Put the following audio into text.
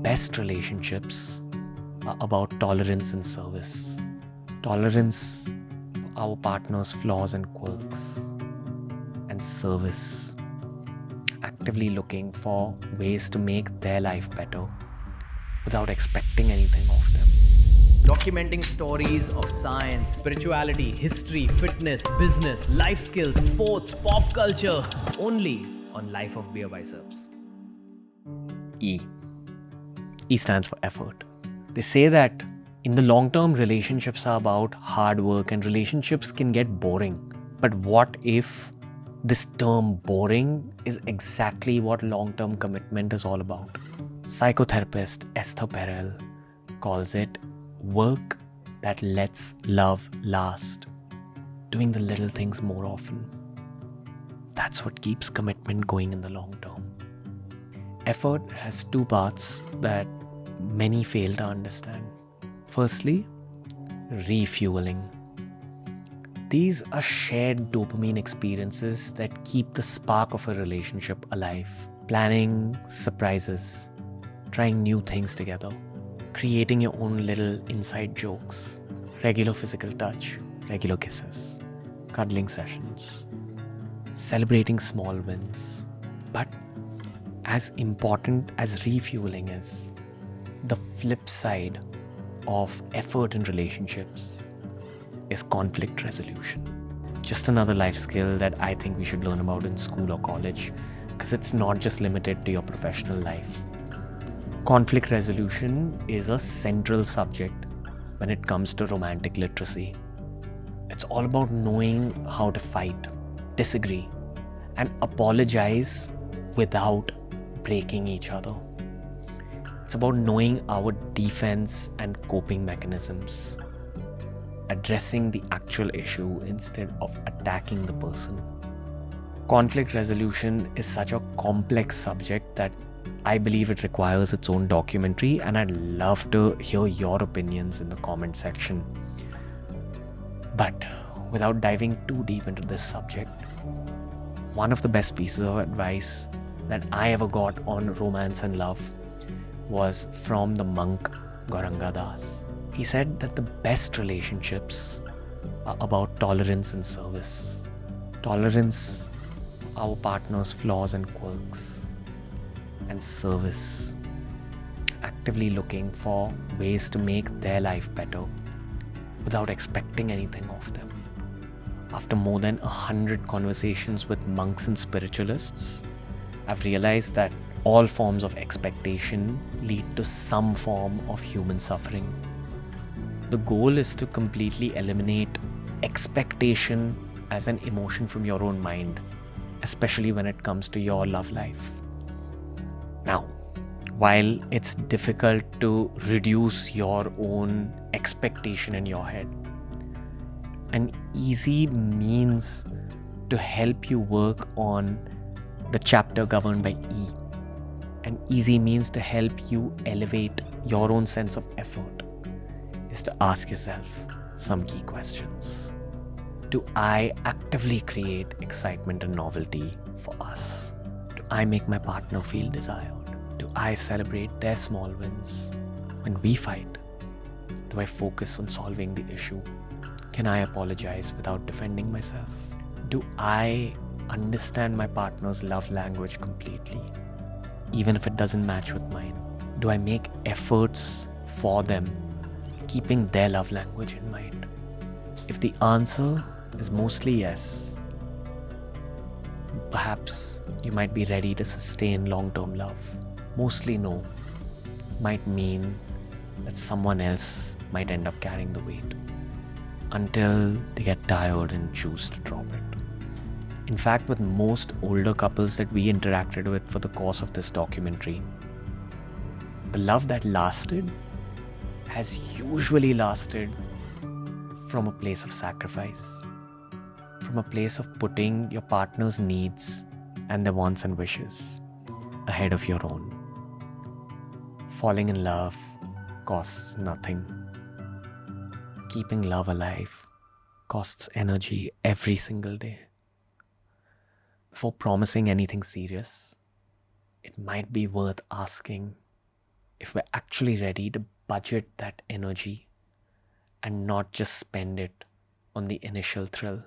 best relationships are about tolerance and service. Tolerance for our partner's flaws and quirks, and service, actively looking for ways to make their life better without expecting anything of them. Documenting stories of science, spirituality, history, fitness, business, life skills, sports, pop culture, only on Life of BeerBiceps. E. E stands for effort. They say that in the long term, relationships are about hard work and relationships can get boring. But what if this term boring is exactly what long term commitment is all about? Psychotherapist Esther Perel calls it work that lets love last, doing the little things more often. That's what keeps commitment going in the long term. Effort has two parts that many fail to understand. Firstly, refueling. These are shared dopamine experiences that keep the spark of a relationship alive. Planning surprises, trying new things together, creating your own little inside jokes, regular physical touch, regular kisses, cuddling sessions, celebrating small wins. But as important as refueling is, the flip side of effort in relationships is conflict resolution. Just another life skill that I think we should learn about in school or college, because it's not just limited to your professional life. Conflict resolution is a central subject when it comes to romantic literacy. It's all about knowing how to fight, disagree, and apologize without breaking each other. It's about knowing our defense and coping mechanisms, addressing the actual issue instead of attacking the person. Conflict resolution is such a complex subject that I believe it requires its own documentary, and I'd love to hear your opinions in the comment section. But without diving too deep into this subject, one of the best pieces of advice that I ever got on romance and love was from the monk Gauranga Das. He said that the best relationships are about tolerance and service. Tolerance for our partner's flaws and quirks, and service, actively looking for ways to make their life better without expecting anything of them. After more than 100 conversations with monks and spiritualists, I've realized that all forms of expectation lead to some form of human suffering. The goal is to completely eliminate expectation as an emotion from your own mind, especially when it comes to your love life. Now, while it's difficult to reduce your own expectation in your head, an easy means to help you work on the chapter governed by E. An easy means to help you elevate your own sense of effort is to ask yourself some key questions. Do I actively create excitement and novelty for us? Do I make my partner feel desired? Do I celebrate their small wins? When we fight, do I focus on solving the issue? Can I apologize without defending myself? Do I understand my partner's love language completely, even if it doesn't match with mine? Do I make efforts for them, keeping their love language in mind? If the answer is mostly yes, perhaps you might be ready to sustain long-term love. Mostly no might mean that someone else might end up carrying the weight until they get tired and choose to drop it. In fact, with most older couples that we interacted with for the course of this documentary, the love that lasted has usually lasted from a place of sacrifice, from a place of putting your partner's needs and their wants and wishes ahead of your own. Falling in love costs nothing. Keeping love alive costs energy every single day. Before promising anything serious, it might be worth asking, if we're actually ready to budget that energy and not just spend it on the initial thrill.